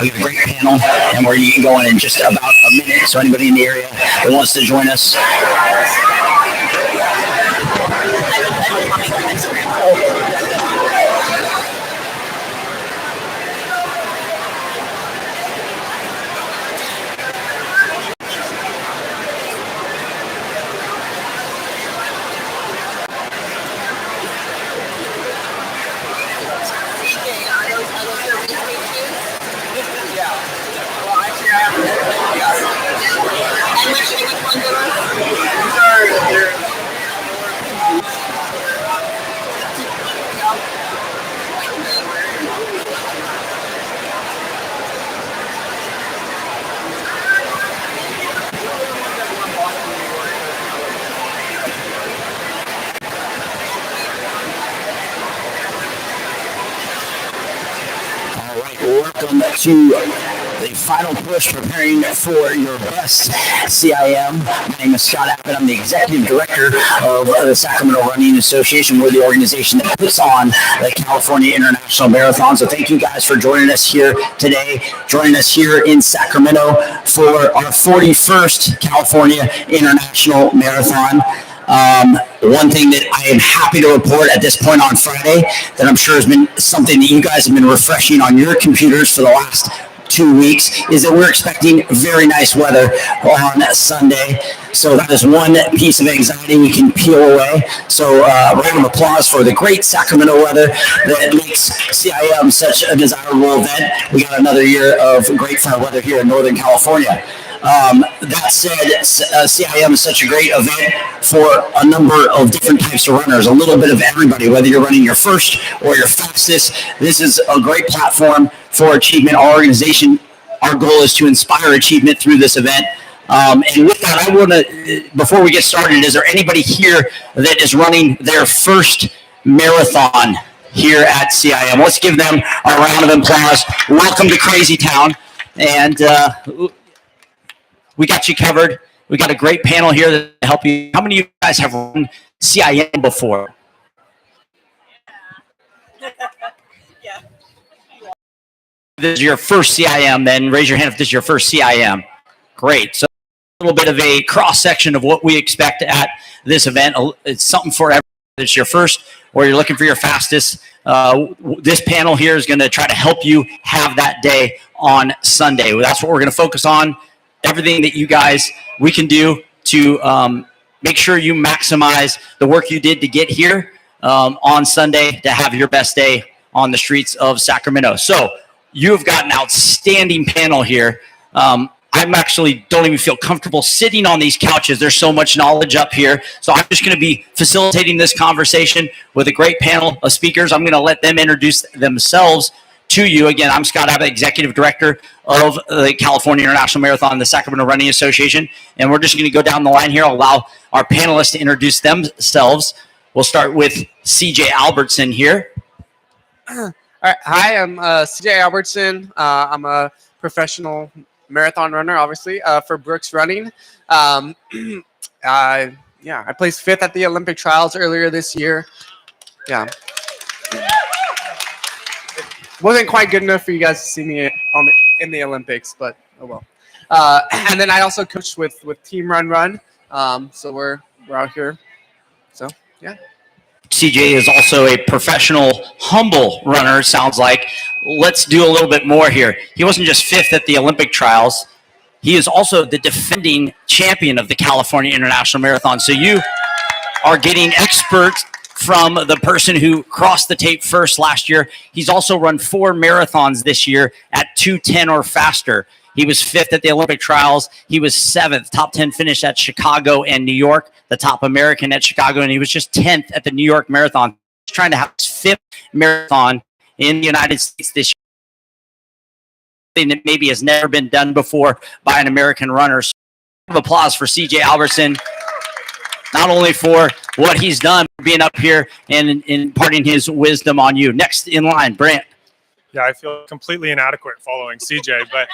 We have a great panel, and we're getting going in just about a minute. So anybody in the area that wants to join us. Welcome to the final push preparing for your best CIM. My name is Scott Abbott. I'm the executive director of the Sacramento Running Association. We're the organization that puts on the California International Marathon. So thank you guys for joining us here today, joining us here in Sacramento for our 41st California International Marathon. One thing that I am happy to report at this point on Friday that I'm sure has been something that you guys have been refreshing on your computers for the last 2 weeks is that we're expecting very nice weather on Sunday. So that is one piece of anxiety we can peel away. So round of applause for the great Sacramento weather that makes CIM such a desirable event. We got another year of great fun weather here in Northern California. That said, CIM is such a great event for a number of different types of runners, a little bit of everybody, whether you're running your first or your fastest. This is a great platform for achievement. Our organization, our goal is to inspire achievement through this event. And with that, I want to, before we get started, is there anybody here that is running their first marathon here at CIM? Let's give them a round of applause. Welcome to Crazy Town. And we got you covered. We got a great panel here to help you. How many of you guys have run CIM before? Yeah. This is your first CIM, then raise your hand if this is your first CIM. Great. So a little bit of a cross-section of what we expect at this event. It's something for everyone. It's your first or you're looking for your fastest. This panel here is going to try to help you have that day on Sunday. That's what we're going to focus on. Everything that you guys, we can do to make sure you maximize the work you did to get here on Sunday to have your best day on the streets of Sacramento. So you have got an outstanding panel here. I'm actually don't even feel comfortable sitting on these couches. There's so much knowledge up here. So I'm just going to be facilitating this conversation with a great panel of speakers. I'm going to let them introduce themselves to you. Again, I'm Scott Abbott, Executive Director of the California International Marathon and the Sacramento Running Association. And we're just going to go down the line here. I'll allow our panelists to introduce themselves. We'll start with CJ Albertson here. All right. Hi, I'm CJ Albertson. I'm a professional marathon runner, obviously, for Brooks Running. I placed 5th at the Olympic trials earlier this year. Yeah. Wasn't quite good enough for you guys to see me in the Olympics, but oh well. And then I also coached with Team Run. So we're out here. So yeah. CJ is also a professional, humble runner, sounds like. Let's do a little bit more here. He wasn't just 5th at the Olympic trials. He is also the defending champion of the California International Marathon. So you are getting expert from the person who crossed the tape first last year. He's also run 4 marathons this year at 2:10 or faster. He was 5th at the Olympic trials. He was 7th, top 10 finish at Chicago and New York, the top American at Chicago, and he was just 10th at the New York Marathon. He's trying to have his 5th marathon in the United States this year. That maybe has never been done before by an American runner. So applause for CJ Albertson, not only for what he's done, but being up here and imparting his wisdom on you. Next in line, Brant. Yeah, I feel completely inadequate following CJ, but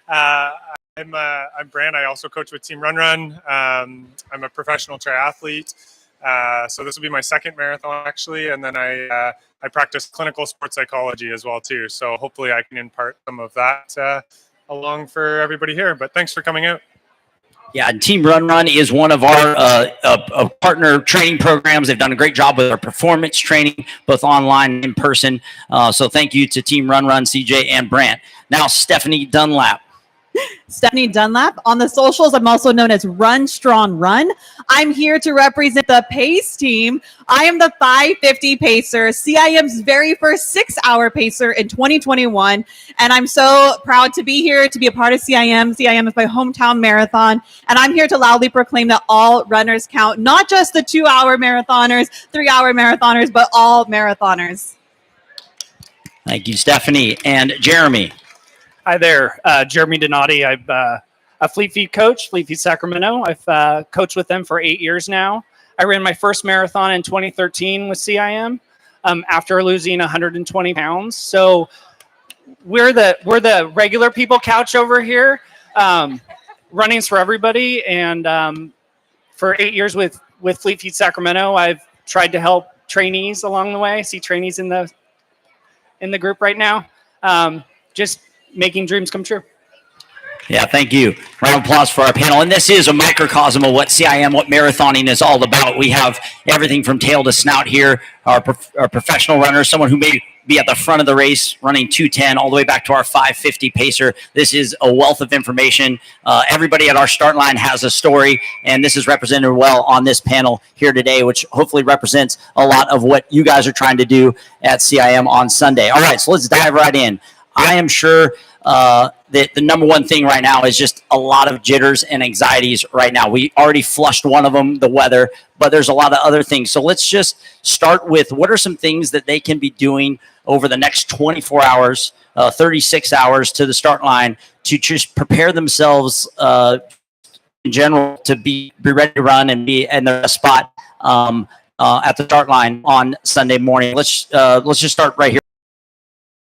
I'm Brant. I also coach with Team Run. I'm a professional triathlete. So this will be my second marathon actually, and then I practice clinical sports psychology as well too. So hopefully I can impart some of that along for everybody here. But thanks for coming out. Yeah, Team Run Run is one of our partner training programs. They've done a great job with our performance training, both online and in person. So thank you to Team Run Run, CJ and Brant. Now, Stephanie Dunlap. Stephanie Dunlap. On the socials, I'm also known as Run Strong Run. I'm here to represent the PACE team. I am the 550 pacer, CIM's very first 6-hour pacer in 2021. And I'm so proud to be here to be a part of CIM. CIM is my hometown marathon. And I'm here to loudly proclaim that all runners count, not just the 2-hour marathoners, 3-hour marathoners, but all marathoners. Thank you, Stephanie. And Jeremy. Hi there, Jeremy Donati. I'm a Fleet Feet coach, Fleet Feet Sacramento. I've coached with them for 8 years now. I ran my first marathon in 2013 with CIM after losing 120 pounds. So we're the regular people couch over here. Running's for everybody. And for 8 years with Fleet Feet Sacramento, I've tried to help trainees along the way. I see trainees in the group right now. Just making dreams come true. Yeah, thank you. Round of applause for our panel. And this is a microcosm of what CIM, what marathoning is all about. We have everything from tail to snout here. Our professional runners, someone who may be at the front of the race running 2:10 all the way back to our 550 pacer. This is a wealth of information. Everybody at our start line has a story, and this is represented well on this panel here today, which hopefully represents a lot of what you guys are trying to do at CIM on Sunday. All right, so let's dive right in. I am sure that the number one thing right now is just a lot of jitters and anxieties right now. We already flushed one of them, the weather, but there's a lot of other things. So let's just start with what are some things that they can be doing over the next 24 hours, 36 hours to the start line to just prepare themselves in general to be ready to run and be in the spot at the start line on Sunday morning. Let's just start right here.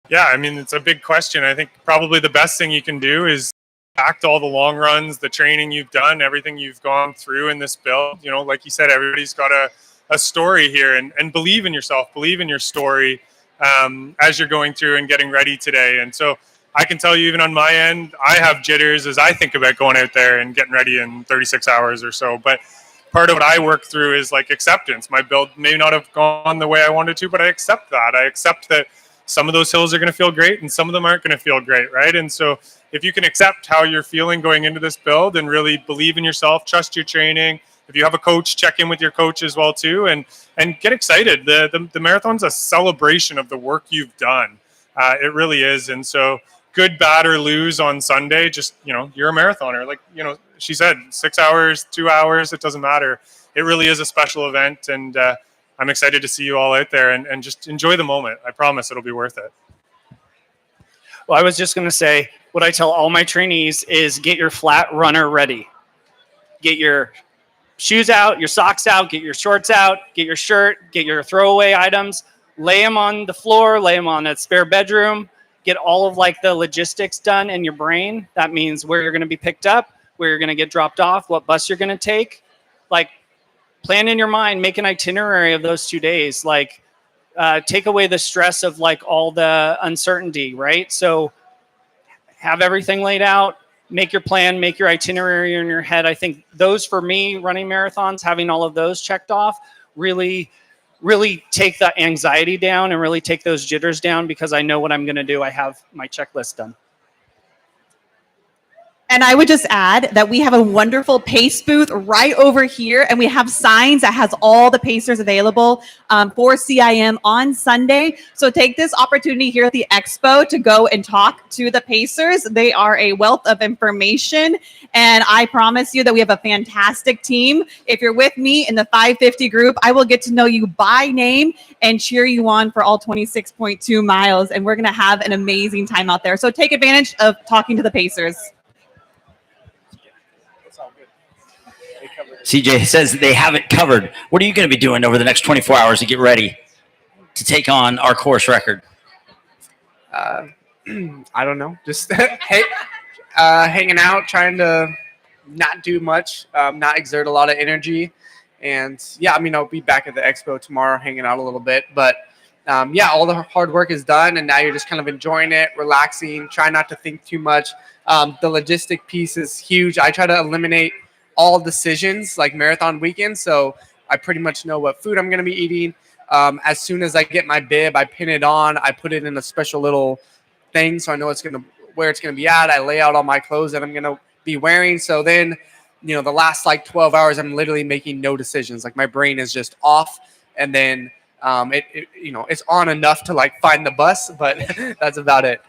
Yeah, I mean, it's a big question. I think probably the best thing you can do is act all the long runs, the training you've done, everything you've gone through in this build. You know, like you said, everybody's got a story here, and believe in yourself, believe in your story as you're going through and getting ready today. And so I can tell you, even on my end, I have jitters as I think about going out there and getting ready in 36 hours or so. But part of what I work through is like acceptance. My build may not have gone the way I wanted to, but I accept that. I accept that some of those hills are going to feel great and some of them aren't going to feel great, right? And so if you can accept how you're feeling going into this build and really believe in yourself, trust your training. If you have a coach, check in with your coach as well too, and get excited. The marathon's a celebration of the work you've done. It really is. And so good, bad, or lose on Sunday, just, you know, you're a marathoner. Like, you know, she said, 6 hours, 2 hours, it doesn't matter. It really is a special event, and I'm excited to see you all out there and just enjoy the moment. I promise it'll be worth it. Well, I was just going to say, what I tell all my trainees is get your flat runner ready. Get your shoes out, your socks out, get your shorts out, get your shirt, get your throwaway items, lay them on the floor, lay them on a spare bedroom, get all of like the logistics done in your brain. That means where you're going to be picked up, where you're going to get dropped off, what bus you're going to take. Like, plan in your mind, make an itinerary of those 2 days. Like, take away the stress of like all the uncertainty, right? So have everything laid out, make your plan, make your itinerary in your head. I think those, for me, running marathons, having all of those checked off, really take the anxiety down and really take those jitters down, because I know what I'm going to do. I have my checklist done. And I would just add that we have a wonderful pace booth right over here, and we have signs that has all the pacers available for CIM on Sunday. So take this opportunity here at the expo to go and talk to the pacers. They are a wealth of information, and I promise you that we have a fantastic team. If you're with me in the 550 group, I will get to know you by name and cheer you on for all 26.2 miles, and we're going to have an amazing time out there. So take advantage of talking to the pacers. CJ says they have it covered. What are you going to be doing over the next 24 hours to get ready to take on our course record? I don't know. Just hanging out, trying to not do much, not exert a lot of energy, And yeah, I mean, I'll be back at the expo tomorrow, hanging out a little bit. But yeah, all the hard work is done, and now you're just kind of enjoying it, relaxing, try not to think too much. The logistic piece is huge. I try to eliminate all decisions like marathon weekend, so I pretty much know what food I'm going to be eating. As soon as I get my bib, I pin it on. I put it in a special little thing, so I know where it's going to be at. I lay out all my clothes that I'm going to be wearing. So then, the last like 12 hours, I'm literally making no decisions. Like my brain is just off, and then it's on enough to like find the bus, but that's about it.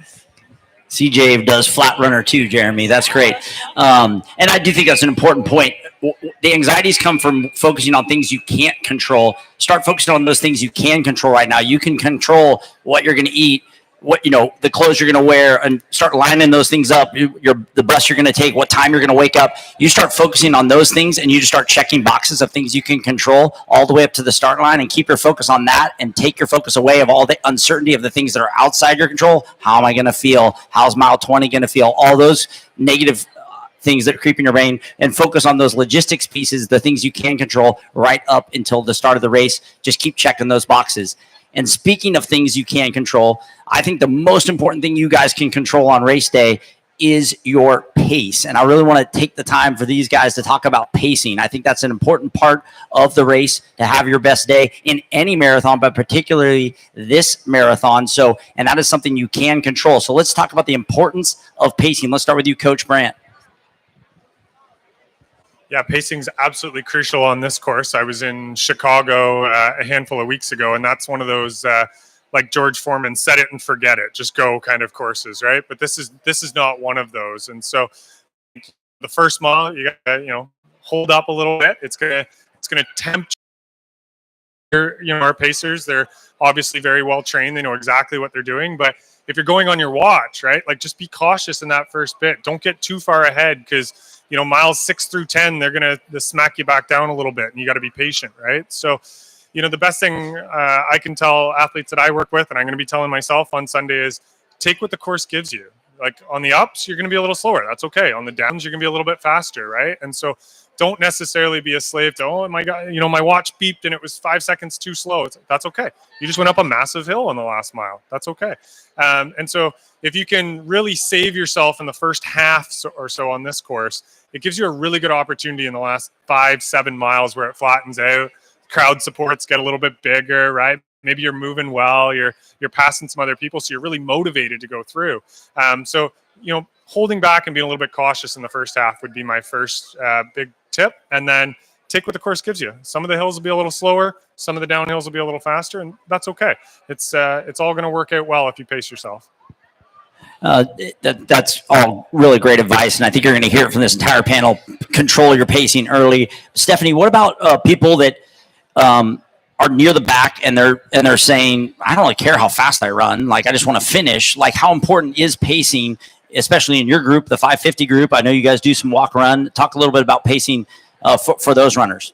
CJ does flat runner too, Jeremy. That's great. And I do think that's an important point. The anxieties come from focusing on things you can't control. Start focusing on those things you can control right now. You can control what you're going to eat, the clothes you're going to wear, and start lining those things up. The bus you're going to take, what time you're going to wake up. You start focusing on those things, and you just start checking boxes of things you can control all the way up to the start line, and keep your focus on that, and take your focus away of all the uncertainty of the things that are outside your control. How am I going to feel? How's mile 20 going to feel? All those negative things that creep in your brain, and focus on those logistics pieces, the things you can control right up until the start of the race. Just keep checking those boxes. And speaking of things you can control, I think the most important thing you guys can control on race day is your pace. And I really want to take the time for these guys to talk about pacing. I think that's an important part of the race, to have your best day in any marathon, but particularly this marathon. And that is something you can control. So let's talk about the importance of pacing. Let's start with you, Coach Brandt. Yeah, pacing's absolutely crucial on this course. I was in Chicago a handful of weeks ago, and that's one of those like George Foreman, set it and forget it, just go kind of courses, right? But this is not one of those. And so the first mile, you got hold up a little bit. It's gonna tempt our pacers. They're obviously very well trained. They know exactly what they're doing. But if you're going on your watch, right, like just be cautious in that first bit. Don't get too far ahead, because miles 6 through 10, they're going to smack you back down a little bit, and you got to be patient, right? So, the best thing I can tell athletes that I work with, and I'm going to be telling myself on Sunday, is take what the course gives you. Like on the ups, you're going to be a little slower. That's okay. On the downs, you're going to be a little bit faster, right? And so don't necessarily be a slave to, oh my God, my watch beeped and it was 5 seconds too slow. That's okay. You just went up a massive hill on the last mile. That's okay. And so if you can really save yourself in the first half or so on this course, it gives you a really good opportunity in the last 5-7 miles where it flattens out. Crowd supports get a little bit bigger, right? Maybe you're moving well, you're passing some other people, so you're really motivated to go through. So holding back and being a little bit cautious in the first half would be my first big tip. And then take what the course gives you. Some of the hills will be a little slower, some of the downhills will be a little faster, and that's okay. It's all going to work out well if you pace yourself. That's all really great advice, and I think you're going to hear it from this entire panel. Control your pacing early. Stephanie, what about people that are near the back and they're saying, I don't really care how fast I run, like I just want to finish? Like, how important is pacing, especially in your group, the 550 group? I know you guys do some walk run. Talk a little bit about pacing for those runners.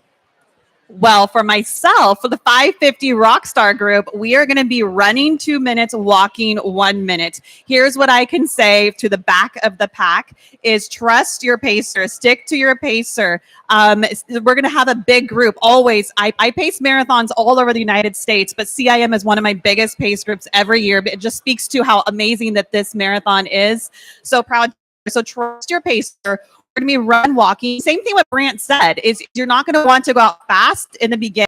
Well, for myself, for the 550 Rockstar group, we are going to be running 2 minutes, walking 1 minute. Here's what I can say to the back of the pack is trust your pacer, stick to your pacer. We're going to have a big group always. I pace marathons all over the United States, but CIM is one of my biggest pace groups every year. It just speaks to how amazing that this marathon is. So proud. So trust your pacer. Going to be run walking. Same thing what Brandt said is you're not going to want to go out fast in the beginning.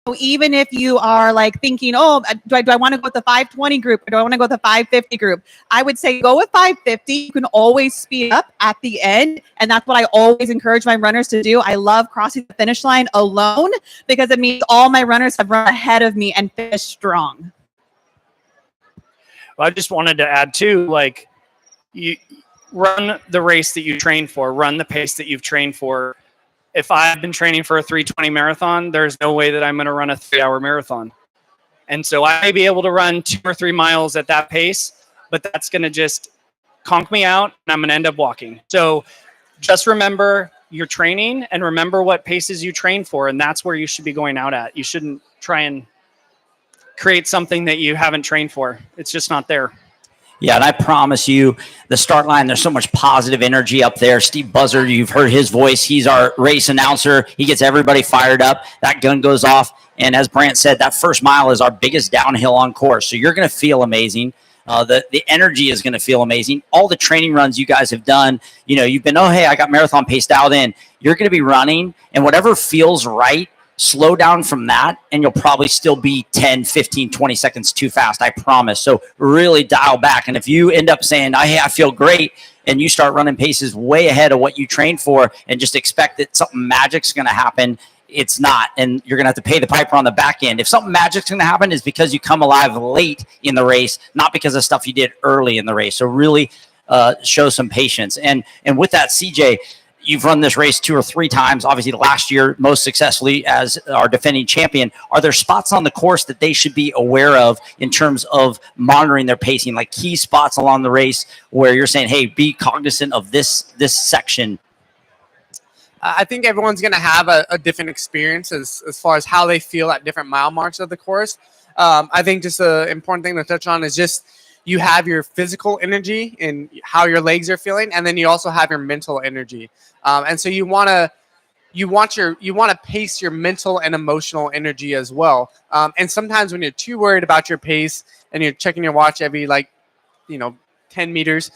So even if you are like thinking, oh, do I want to go with the 520 group or do I want to go with the 550 group? I would say go with 550. You can always speed up at the end. And that's what I always encourage my runners to do. I love crossing the finish line alone because it means all my runners have run ahead of me and finished strong. Well, I just wanted to add too, like you run the race that you train for, run the pace that you've trained for. If I've been training for a 3:20 marathon, there's no way that I'm going to run a 3-hour marathon. And so I may be able to run 2 or 3 miles at that pace, but that's going to just conk me out and I'm going to end up walking. So just remember your training and remember what paces you train for. And that's where you should be going out at. You shouldn't try and create something that you haven't trained for. It's just not there. Yeah, and I promise you, the start line, there's so much positive energy up there. Steve Buzzard, you've heard his voice. He's our race announcer. He gets everybody fired up. That gun goes off. And as Brant said, that first mile is our biggest downhill on course. So you're going to feel amazing. The energy is going to feel amazing. All the training runs you guys have done, you've been, oh, hey, I got marathon pace dialed in. You're going to be running, and whatever feels right, slow down from that, and you'll probably still be 10, 15, 20 seconds too fast, I promise. So really dial back. And if you end up saying, hey, I feel great, and you start running paces way ahead of what you trained for and just expect that something magic's going to happen, it's not. And you're going to have to pay the piper on the back end. If something magic's going to happen, is because you come alive late in the race, not because of stuff you did early in the race. So really show some patience. And with that, CJ, you've run this race 2 or 3 times, obviously last year most successfully as our defending champion. Are there spots on the course that they should be aware of in terms of monitoring their pacing, like key spots along the race where you're saying, hey, be cognizant of this section? I think everyone's going to have a different experience as far as how they feel at different mile marks of the course. I think just an important thing to touch on is just you have your physical energy and how your legs are feeling, and then you also have your mental energy. And so you want to pace your mental and emotional energy as well. And sometimes when you're too worried about your pace and you're checking your watch every 10 meters,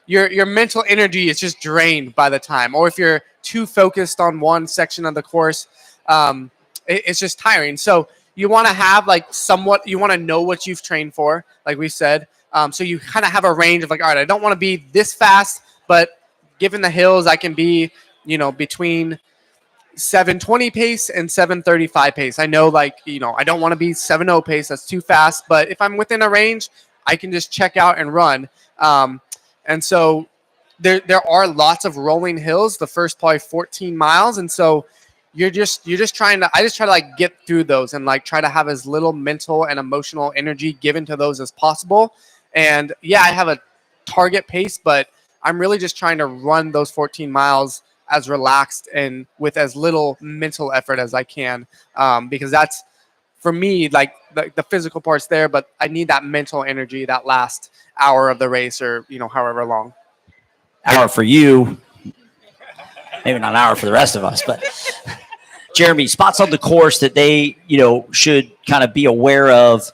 your mental energy is just drained by the time. Or if you're too focused on one section of the course, it's just tiring. So you want to have you want to know what you've trained for, like we said. So you kind of have a range of all right, I don't want to be this fast, but given the hills, I can be, between 7:20 pace and 7:35 pace. I know, I don't want to be 7:0 pace. That's too fast. But if I'm within a range, I can just check out and run. And so there are lots of rolling hills, the first probably 14 miles. And so I just try to get through those and try to have as little mental and emotional energy given to those as possible. And yeah, I have a target pace, but I'm really just trying to run those 14 miles as relaxed and with as little mental effort as I can, because that's, for me, the physical part's there, but I need that mental energy that last hour of the race, or however long. Hour for you, maybe not an hour for the rest of us, but Jeremy, spots on the course that they should kind of be aware of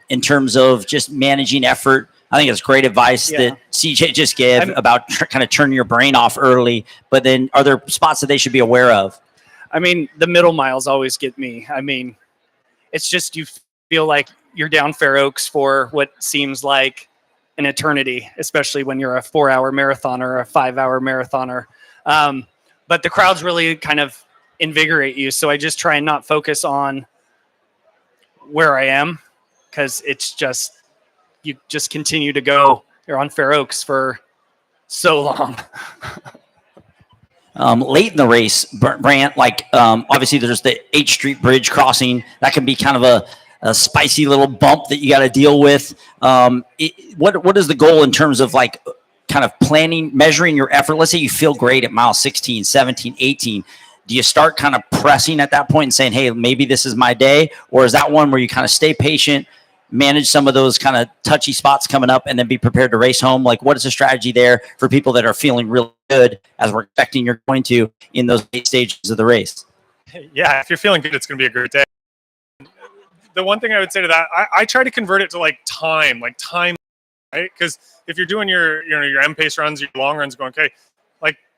in terms of just managing effort. I think it's great advice that CJ just gave about kind of turning your brain off early. But then, are there spots that they should be aware of? I mean, the middle miles always get me. I mean, it's just you feel like you're down Fair Oaks for what seems like an eternity, especially when you're a 4-hour marathoner or a 5-hour marathoner. But the crowds really kind of invigorate you. So I just try and not focus on where I am, because it's just, you just continue to go. You're on Fair Oaks for so long. Late in the race, Brant, obviously there's the H Street Bridge crossing. That can be kind of a spicy little bump that you got to deal with. What is the goal in terms of kind of planning, measuring your effort? Let's say you feel great at mile 16, 17, 18. Do you start kind of pressing at that point and saying, hey, maybe this is my day? Or is that one where you kind of stay patient, manage some of those kind of touchy spots coming up, and then be prepared to race home? What is the strategy there for people that are feeling really good, as we're expecting you're going to, in those late stages of the race? Yeah, if you're feeling good, it's going to be a great day. The one thing I would say to that, I try to convert it to time, right? Because if you're doing your M pace runs, your long runs, going, okay,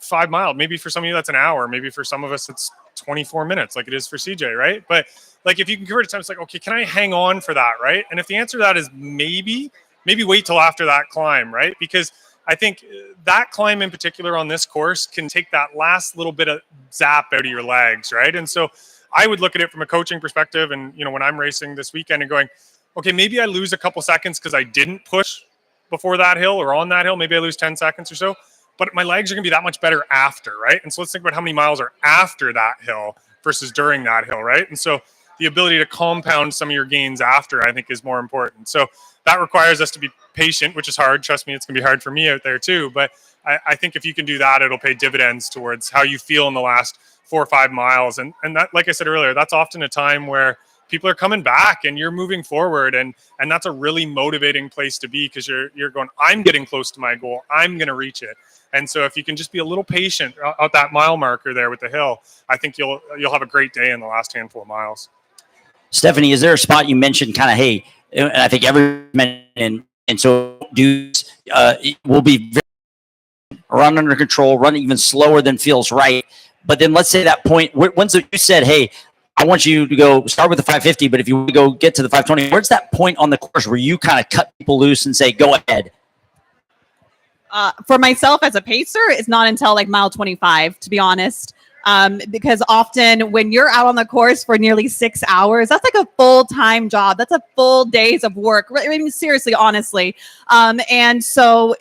5 miles, maybe for some of you that's an hour, maybe for some of us it's 24 minutes, like it is for CJ, right? But if you can convert it to time, it's okay, can I hang on for that, right? And if the answer to that is maybe wait till after that climb, right? Because I think that climb in particular on this course can take that last little bit of zap out of your legs, right? And so I would look at it from a coaching perspective, and when I'm racing this weekend and going, okay, maybe I lose a couple seconds because I didn't push before that hill or on that hill. Maybe I lose 10 seconds or so, but my legs are going to be that much better after, right? And so let's think about how many miles are after that hill versus during that hill, right? And so the ability to compound some of your gains after, I think, is more important. So that requires us to be patient, which is hard. Trust me, it's going to be hard for me out there too. But I think if you can do that, it'll pay dividends towards how you feel in the last 4 or 5 miles. And that, like I said earlier, that's often a time where people are coming back and you're moving forward, and that's a really motivating place to be, because you're going, I'm getting close to my goal, I'm going to reach it. And so if you can just be a little patient at that mile marker there with the hill, I think you'll have a great day in the last handful of miles. Stephanie, is there a spot you mentioned kind of, hey, and I think everyone, and so dudes will be very run under control, run even slower than feels right. But then let's say that point, once you said, hey, I want you to go start with the 550, but if you want to go get to the 520, where's that point on the course where you kind of cut people loose and say, go ahead? For myself as a pacer, it's not until like mile 25, to be honest. Because often when you're out on the course for nearly 6 hours, that's like a full-time job. That's a full days of work. I mean, seriously, honestly. And so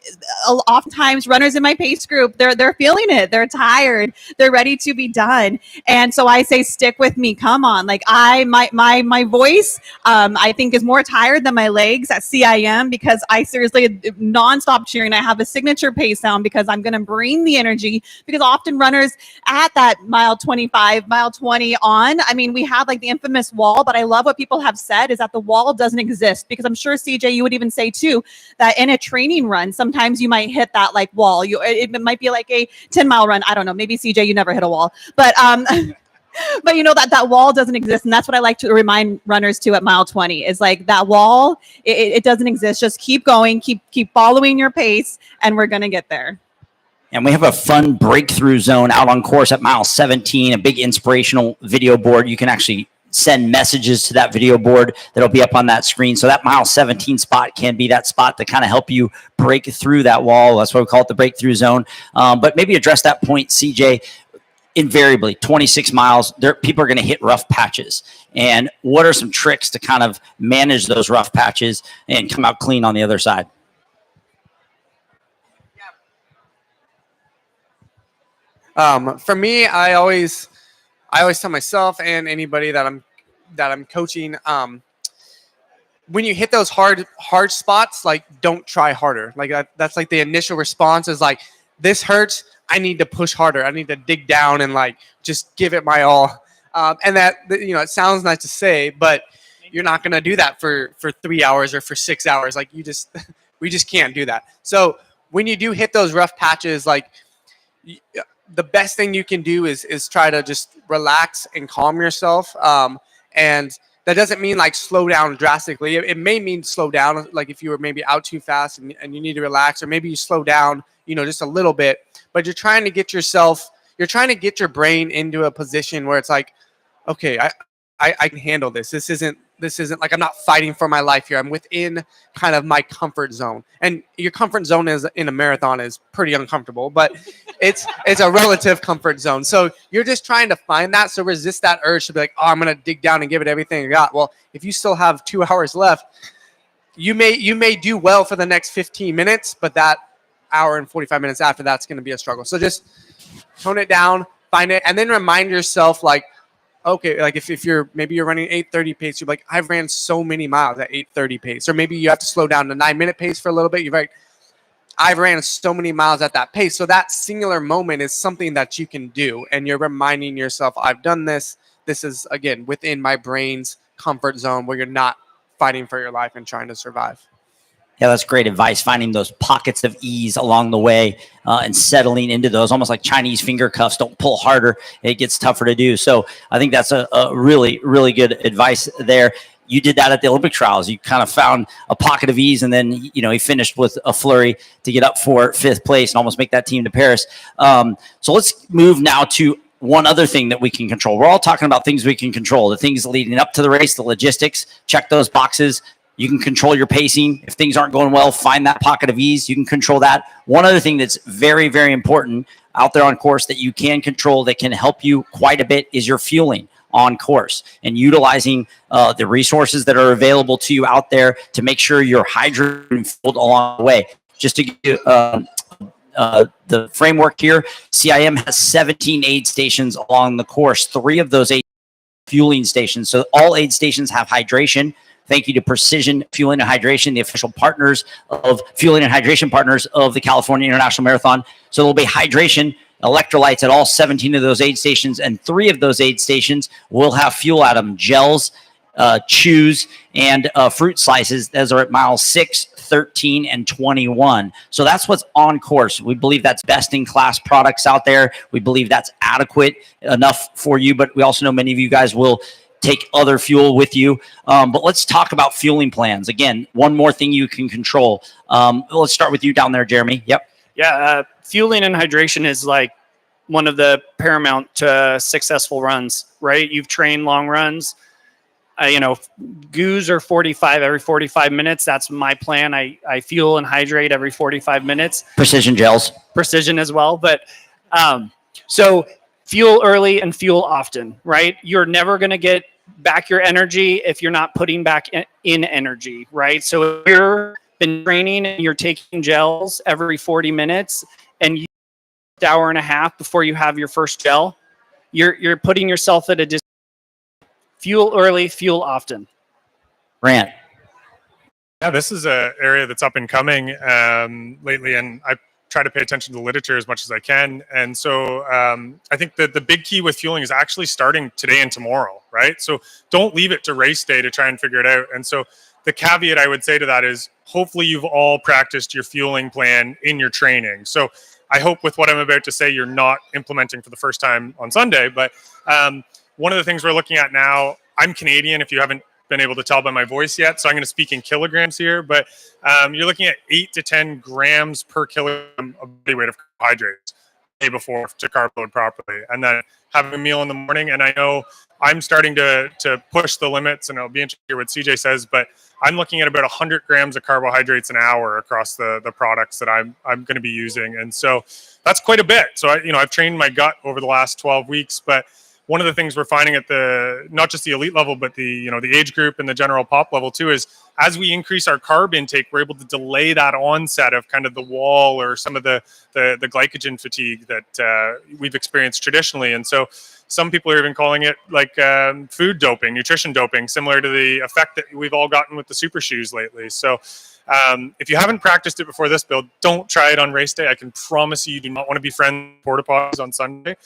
oftentimes runners in my pace group, they're feeling it. They're tired. They're ready to be done. And so I say, stick with me. Come on. Like my voice, I think is more tired than my legs at CIM, because I seriously nonstop cheering. I have a signature pace sound because I'm going to bring the energy, because often runners at that mile 25, mile 20 on, I mean, we have like the infamous wall, but I love what people have said is that the wall doesn't exist, because I'm sure CJ, you would even say too, that in a training run, sometimes you might hit that like wall. It might be like a 10-mile run. I don't know. Maybe CJ, you never hit a wall, but, but you know that wall doesn't exist. And that's what I like to remind runners too at mile 20 is like that wall, it doesn't exist. Just keep going, keep following your pace, and we're going to get there. And we have a fun breakthrough zone out on course at mile 17, a big inspirational video board. You can actually send messages to that video board that'll be up on that screen. So that mile 17 spot can be that spot to kind of help you break through that wall. That's what we call it, the breakthrough zone. But maybe address that point, CJ. Invariably, 26 miles, people are going to hit rough patches. And what are some tricks to kind of manage those rough patches and come out clean on the other side? For me, I always tell myself and anybody that I'm coaching, when you hit those hard spots, like don't try harder. Like that's like the initial response is like, this hurts. I need to push harder. I need to dig down and like just give it my all. And that, you know, it sounds nice to say, but you're not going to do that for 3 hours or for 6 hours. Like we just can't do that. So when you do hit those rough patches, like the best thing you can do is try to just relax and calm yourself. And that doesn't mean like slow down drastically. It may mean slow down, like if you were maybe out too fast and you need to relax, or maybe you slow down, you know, just a little bit. But you're trying to get your brain into a position where it's like, okay, I can handle this. This isn't like I'm not fighting for my life here. I'm within kind of my comfort zone. And your comfort zone is in a marathon is pretty uncomfortable, but it's a relative comfort zone. So you're just trying to find that. So resist that urge to be like, oh, I'm going to dig down and give it everything I got. Well, if you still have 2 hours left, you may do well for the next 15 minutes, but that hour and 45 minutes after that's going to be a struggle. So just tone it down, find it, and then remind yourself like, okay, like if you're running 8:30 pace, you're like, I've ran so many miles at 8:30 pace. Or maybe you have to slow down to 9-minute pace for a little bit. You're like, I've ran so many miles at that pace. So that singular moment is something that you can do. And you're reminding yourself, I've done this. This is, again, within my brain's comfort zone where you're not fighting for your life and trying to survive. Yeah, that's great advice. Finding those pockets of ease along the way and settling into those, almost like Chinese finger cuffs. Don't pull harder; it gets tougher to do. So I think that's a really, really good advice there. You did that at the Olympic trials. You kind of found a pocket of ease, and then he finished with a flurry to get up for 5th place and almost make that team to Paris. So let's move now to one other thing that we can control. We're all talking about things we can control, the things leading up to the race, the logistics. Check those boxes. You can control your pacing. If things aren't going well, find that pocket of ease. You can control that. One other thing that's very, very important out there on course that you can control that can help you quite a bit is your fueling on course and utilizing the resources that are available to you out there to make sure you're hydrated and fueled along the way. Just to give you the framework here, CIM has 17 aid stations along the course. 3 of those 8 fueling stations. So all aid stations have hydration. Thank you to Precision Fueling and Hydration, the official partners of fueling and hydration partners of the California International Marathon. So there'll be hydration, electrolytes at all 17 of those aid stations, and 3 of those aid stations will have fuel atom gels chews, and fruit slices. Those are at miles 6, 13, and 21. So that's what's on course. We believe that's best in class products out there. We believe that's adequate enough for you, but we also know many of you guys will take other fuel with you. But let's talk about fueling plans. Again, one more thing you can control. Let's start with you down there, Jeremy. Yep. Yeah, fueling and hydration is like one of the paramount to successful runs, right? You've trained long runs. Goos are 45 every 45 minutes. That's my plan. I fuel and hydrate every 45 minutes. Precision gels. Precision as well. But so fuel early and fuel often, right? You're never going to get back your energy if you're not putting back in energy, right? So if you're been training and you're taking gels every 40 minutes and you an hour and a half before you have your first gel, you're putting yourself at a fuel early, fuel often. Grant. Yeah, this is an area that's up and coming lately, and I try to pay attention to the literature as much as I can. And so I think that the big key with fueling is actually starting today and tomorrow, right? So don't leave it to race day to try and figure it out. And so the caveat I would say to that is hopefully you've all practiced your fueling plan in your training. So I hope with what I'm about to say, you're not implementing for the first time on Sunday. But one of the things we're looking at now, I'm Canadian, if you haven't been able to tell by my voice yet, so I'm going to speak in kilograms here, but you're looking at 8 to 10 grams per kilogram of body weight of carbohydrates the day before to carb load properly, and then having a meal in the morning. And I know I'm starting to push the limits, and I'll be interested to hear what CJ says, but I'm looking at about 100 grams of carbohydrates an hour across the products that I'm going to be using, and so that's quite a bit. So I've trained my gut over the last 12 weeks, but one of the things we're finding at the not just the elite level, but the age group and the general pop level too, is as we increase our carb intake, we're able to delay that onset of kind of the wall or some of the glycogen fatigue that we've experienced traditionally. And so some people are even calling it like food doping, nutrition doping, similar to the effect that we've all gotten with the super shoes lately. So if you haven't practiced it before this build, don't try it on race day. I can promise you do not want to be friends with porta potties on Sunday.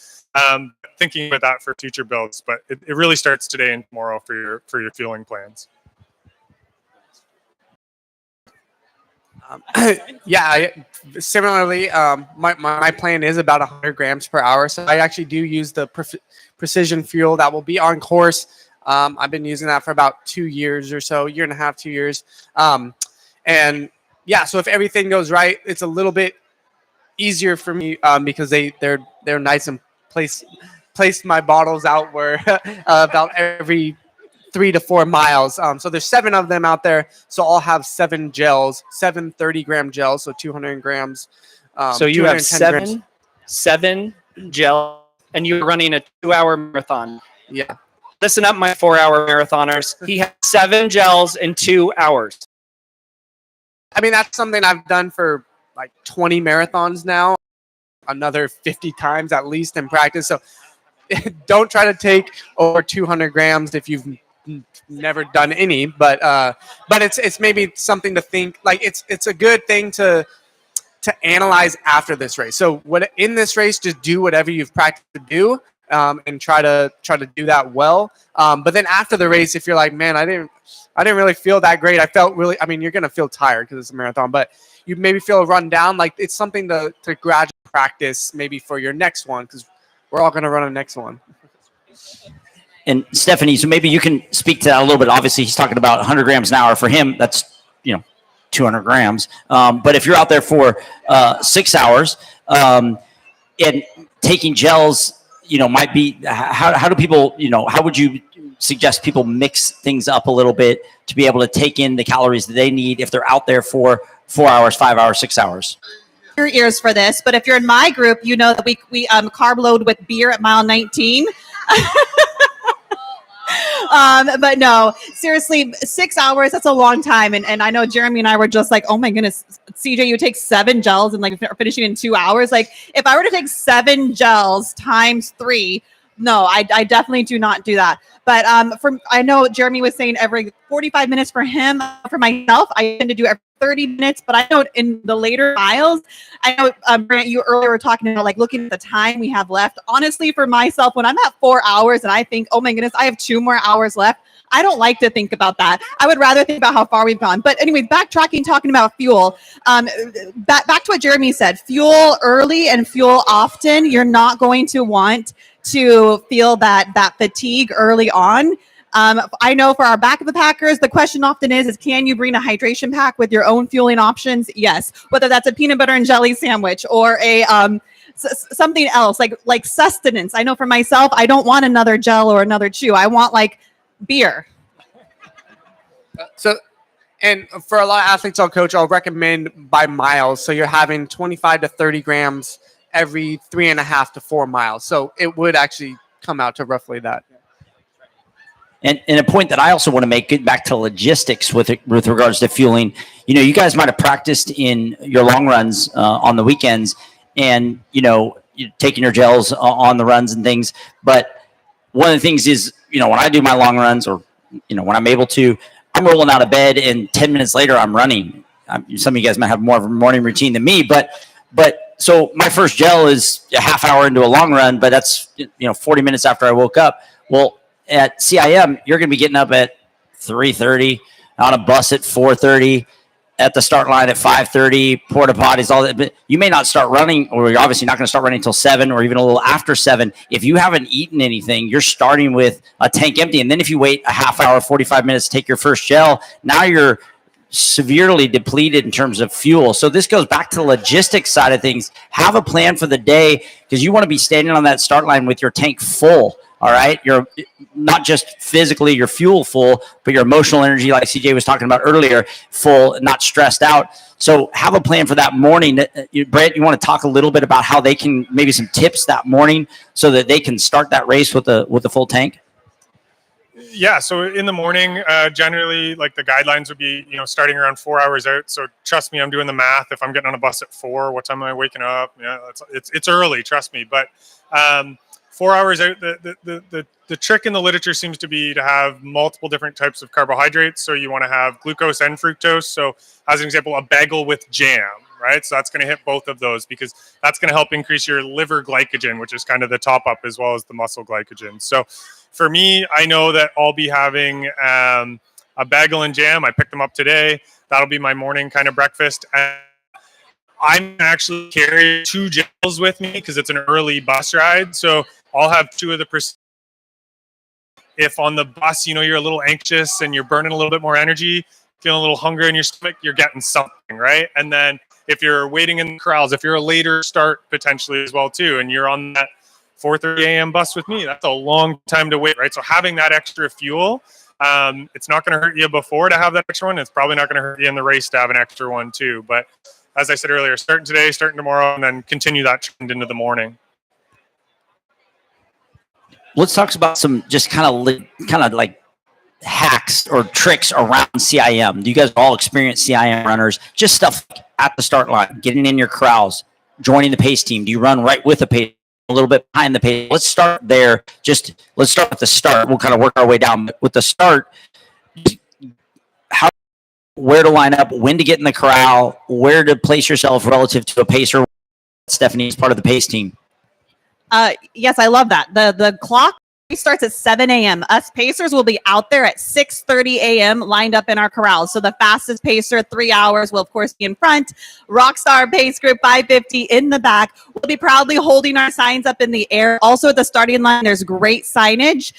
Thinking about that for future builds, but it really starts today and tomorrow for your fueling plans. Similarly, my plan is about 100 grams per hour. So I actually do use the precision fuel that will be on course. I've been using that for about 2 years or so, year and a half, 2 years. And yeah, so if everything goes right, it's a little bit easier for me because they're nice and placed my bottles out where about every 3 to 4 miles. So there's 7 of them out there. So I'll have 7 gels, 7 30-gram gels, so 200 grams. So you have 7 gel, and you're running a 2-hour marathon. Yeah. Listen up, my 4-hour marathoners. He has 7 gels in 2 hours. I mean, that's something I've done for like 20 marathons now, another 50 times at least in practice. So don't try to take over 200 grams if you've never done any, but it's maybe something to think, like it's a good thing to analyze after this race. So in this race, just do whatever you've practiced to do, and try to do that well. But then after the race, if you're like, man, I didn't really feel that great. I felt really, I mean, you're going to feel tired because it's a marathon, but you maybe feel run down. Like it's something to gradually practice maybe for your next one, because we're all going to run a next one. And Stephanie, so maybe you can speak to that a little bit. Obviously, he's talking about 100 grams an hour. For him, that's 200 grams. But if you're out there for 6 hours and taking gels, might be how do people, how would you suggest people mix things up a little bit to be able to take in the calories that they need if they're out there for 4 hours, 5 hours, 6 hours? Your ears for this, but if you're in my group, you know that we carb load with beer at mile 19. But no, seriously, 6 hours, that's a long time. And I know Jeremy and I were just like, oh my goodness, CJ, you take 7 gels and like finishing in 2 hours. Like if I were to take 7 gels times 3, no, I definitely do not do that. But I know Jeremy was saying every 45 minutes for him. For myself, I tend to do every 30 minutes, but I know in the later miles, I know, Grant, you earlier were talking about like looking at the time we have left. Honestly, for myself, when I'm at 4 hours and I think, oh my goodness, I have 2 more hours left, I don't like to think about that. I would rather think about how far we've gone. But anyways, backtracking, talking about fuel. Back to what Jeremy said, fuel early and fuel often. You're not going to want to feel that fatigue early on. I know for our back of the packers, the question often is can you bring a hydration pack with your own fueling options? Yes. Whether that's a peanut butter and jelly sandwich or a something else like sustenance. I know for myself, I don't want another gel or another chew. I want like beer. And for a lot of athletes I'll coach, I'll recommend by miles. So you're having 25 to 30 grams every 3.5 to 4 miles. So it would actually come out to roughly that. And a point that I also want to make, get back to logistics with regards to fueling. You guys might have practiced in your long runs on the weekends, and you're taking your gels on the runs and things. But one of the things is, when I do my long runs, or when I'm able to, I'm rolling out of bed, and 10 minutes later I'm running. Some of you guys might have more of a morning routine than me, but so my first gel is a half hour into a long run, but that's 40 minutes after I woke up. Well, at CIM, you're going to be getting up at 3:30, on a bus at 4:30, at the start line at 5:30, porta potties, all that. But you may not start running, or you're obviously not going to start running until 7 or even a little after 7. If you haven't eaten anything, you're starting with a tank empty. And then if you wait a half hour, 45 minutes to take your first gel, now you're severely depleted in terms of fuel. So this goes back to the logistics side of things. Have a plan for the day, because you want to be standing on that start line with your tank full. All right. You're not just physically your fuel full, but your emotional energy, like CJ was talking about earlier, full, not stressed out. So have a plan for that morning. Brent, you want to talk a little bit about how they can, maybe some tips that morning so that they can start that race with the full tank? Yeah, so in the morning, generally, like the guidelines would be, starting around 4 hours out. So trust me, I'm doing the math. If I'm getting on a bus at 4, what time am I waking up? Yeah, it's early, trust me. But 4 hours out, the trick in the literature seems to be to have multiple different types of carbohydrates. So you want to have glucose and fructose. So as an example, a bagel with jam, right? So that's going to hit both of those, because that's going to help increase your liver glycogen, which is kind of the top up, as well as the muscle glycogen. So for me, I know that I'll be having a bagel and jam. I picked them up today. That'll be my morning kind of breakfast. And I'm actually carrying 2 gels with me because it's an early bus ride. So I'll have 2 of the if on the bus, you're a little anxious and you're burning a little bit more energy, feeling a little hunger in your stomach, you're getting something, right? And then if you're waiting in the corrals, if you're a later start potentially as well too, and you're on that 4:30 a.m. bus with me, that's a long time to wait, right? So having that extra fuel, it's not going to hurt you before to have that extra one. It's probably not going to hurt you in the race to have an extra one too. But as I said earlier, starting today, starting tomorrow, and then continue that trend into the morning. Let's talk about some just kind of like hacks or tricks around CIM. Do you guys all experience CIM runners? Just stuff at the start line, getting in your corrals, joining the pace team. Do you run right with the pace, a little bit behind the pace? Let's start there. Let's start with the start. We'll kind of work our way down. With the start, where to line up, when to get in the corral, where to place yourself relative to a pacer. Stephanie is part of the pace team. Yes, I love that. The clock starts at 7 a.m. Us pacers will be out there at 6:30 a.m. lined up in our corrals. So the fastest pacer, 3 hours, will of course be in front. Rockstar Pace Group 550 in the back. We'll be proudly holding our signs up in the air. Also at the starting line, there's great signage.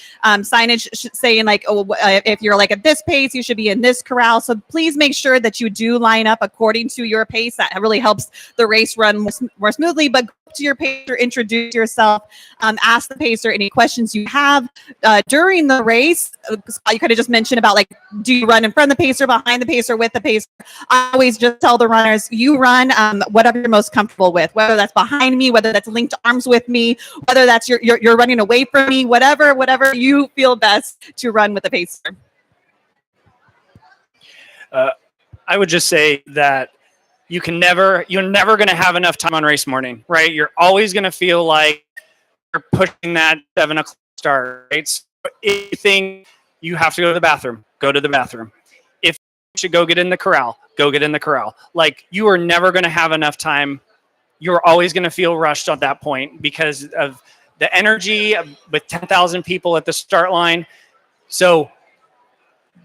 Saying like, if you're like at this pace, you should be in this corral. So please make sure that you do line up according to your pace. That really helps the race run more smoothly. But to your pacer, introduce yourself, ask the pacer any questions you have during the race. You kind of just mentioned about like, do you run in front of the pacer, behind the pacer, with the pacer? I always just tell the runners, you run whatever you're most comfortable with, whether that's behind me, whether that's linked arms with me, whether that's you're running away from me, whatever you feel best to run with the pacer. I would just say that you're never going to have enough time on race morning, right? You're always going to feel like you're pushing that 7 o'clock start, right? So if you think you have to go to the bathroom, go to the bathroom. If you should go get in the corral, go get in the corral. Like, you are never going to have enough time. You're always going to feel rushed at that point because of the energy with 10,000 people at the start line. So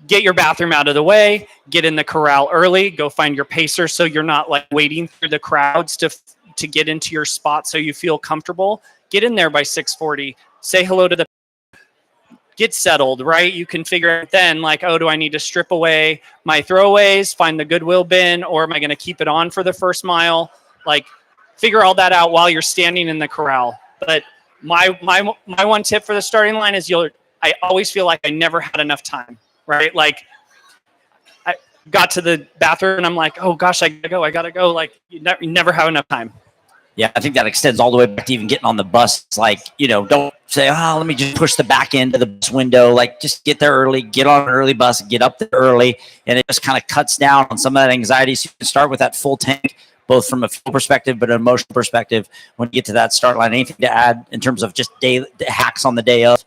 get your bathroom out of the way, get in the corral early, go find your pacer so you're not like waiting through the crowds to get into your spot so you feel comfortable. Get in there by 6:40. Say hello to the get settled, right? You can figure out then like, oh, do I need to strip away my throwaways, find the Goodwill bin, or am I going to keep it on for the first mile? Like figure all that out while you're standing in the corral. But my one tip for the starting line is I always feel like I never had enough time, right? Like I got to the bathroom and I'm like, oh gosh, I gotta go. Like you never have enough time. Yeah, I think that extends all the way back to even getting on the bus. It's like, don't say, let me just push the back end of the bus window. Like, just get there early, get on an early bus, get up there early. And it just kind of cuts down on some of that anxiety. So you can start with that full tank, both from a fuel perspective, but an emotional perspective when you get to that start line. Anything to add in terms of just day hacks on the day of?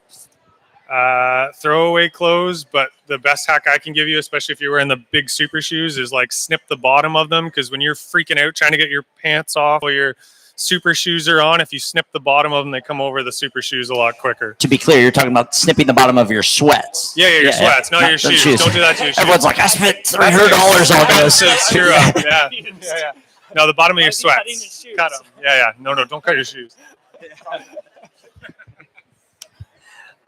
Throwaway clothes, but the best hack I can give you, especially if you're wearing the big super shoes, is like snip the bottom of them, because when you're freaking out trying to get your pants off or your super shoes are on, if you snip the bottom of them, they come over the super shoes a lot quicker. To be clear, you're talking about snipping the bottom of your sweats. Yeah, your sweats, not your shoes. Don't do that to your shoes. Everyone's like, I spent $300 on this. Screw up. Yeah. No, the bottom of your sweats. Cut them. Yeah. No, don't cut your shoes.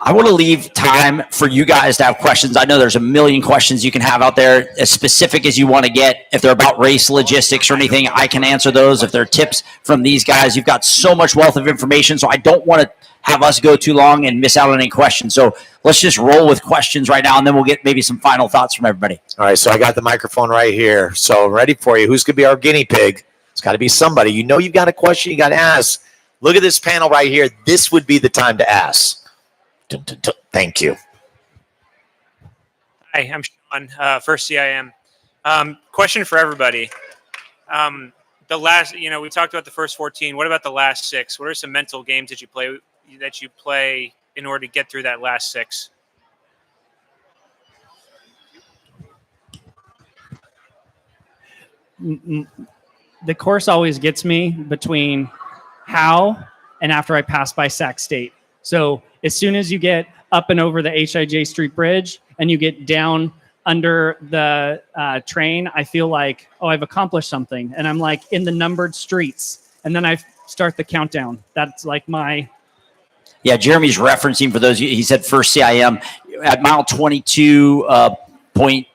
I want to leave time for you guys to have questions. I know there's a million questions you can have out there, as specific as you want to get. If they're about race logistics or anything, I can answer those. If they're tips from these guys, you've got so much wealth of information. So I don't want to have us go too long and miss out on any questions. So let's just roll with questions right now, and then we'll get maybe some final thoughts from everybody. All right, so I got the microphone right here. So ready for you. Who's going to be our guinea pig? It's got to be somebody. You know you've got a question you got to ask. Look at this panel right here. This would be the time to ask. Thank you. Hi, I'm Sean, first CIM. Question for everybody. The last, we talked about the first 14. What about the last 6? What are some mental games that you play in order to get through that last 6? The course always gets me between how and after I pass by Sac State. So as soon as you get up and over the HIJ Street Bridge and you get down under the train, I feel like, I've accomplished something. And I'm like in the numbered streets. And then I start the countdown. That's like my... Yeah, Jeremy's referencing, for those, he said first CIM at mile 22.2,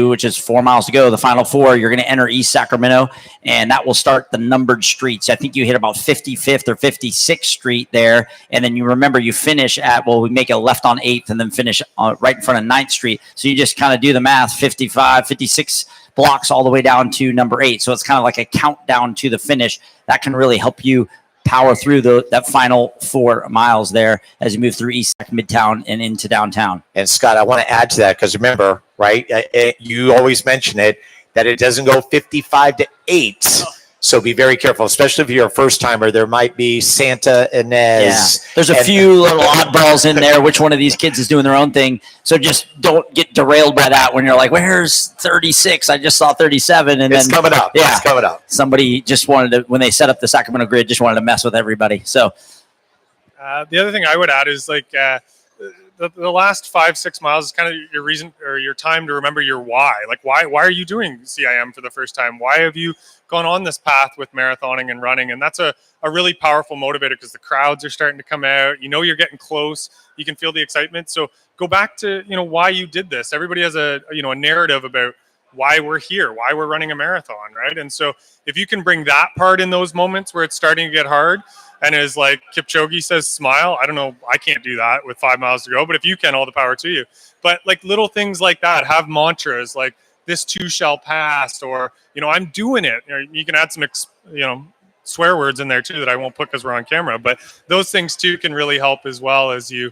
which is 4 miles to go, the final 4, you're going to enter East Sacramento, and that will start the numbered streets. I think you hit about 55th or 56th Street there, and then you remember you finish at, we make a left on 8th and then finish right in front of 9th Street. So you just kind of do the math, 55, 56 blocks all the way down to number 8. So it's kind of like a countdown to the finish. That can really help you power through that final 4 miles there as you move through East Sac, Midtown, and into downtown. And Scott, I want to add to that, because remember, right, you always mention it, that it doesn't go 55 to 8. So be very careful, especially if you're a first timer. There might be Santa Ynez. Yeah. There's a few little oddballs in there. Which one of these kids is doing their own thing? So just don't get derailed by that when you're like, where's 36? I just saw 37. And it's coming up. Yeah, it's coming up. Somebody just wanted to, when they set up the Sacramento grid, just wanted to mess with everybody. So the other thing I would add is like the last 5-6 miles is kind of your reason or your time to remember your why. Like why are you doing CIM for the first time? Why have you gone on this path with marathoning and running? And that's a really powerful motivator, because the crowds are starting to come out. You're getting close. You can feel the excitement. So go back to why you did this. Everybody has a narrative about why we're here, why we're running a marathon, right? And so if you can bring that part in those moments where it's starting to get hard, and is like Kipchoge says, smile. I don't know. I can't do that with 5 miles to go, but if you can, all the power to you. But like little things like that, have mantras like this too shall pass, or, I'm doing it. You can add some, swear words in there too that I won't put because we're on camera, but those things too can really help as well as you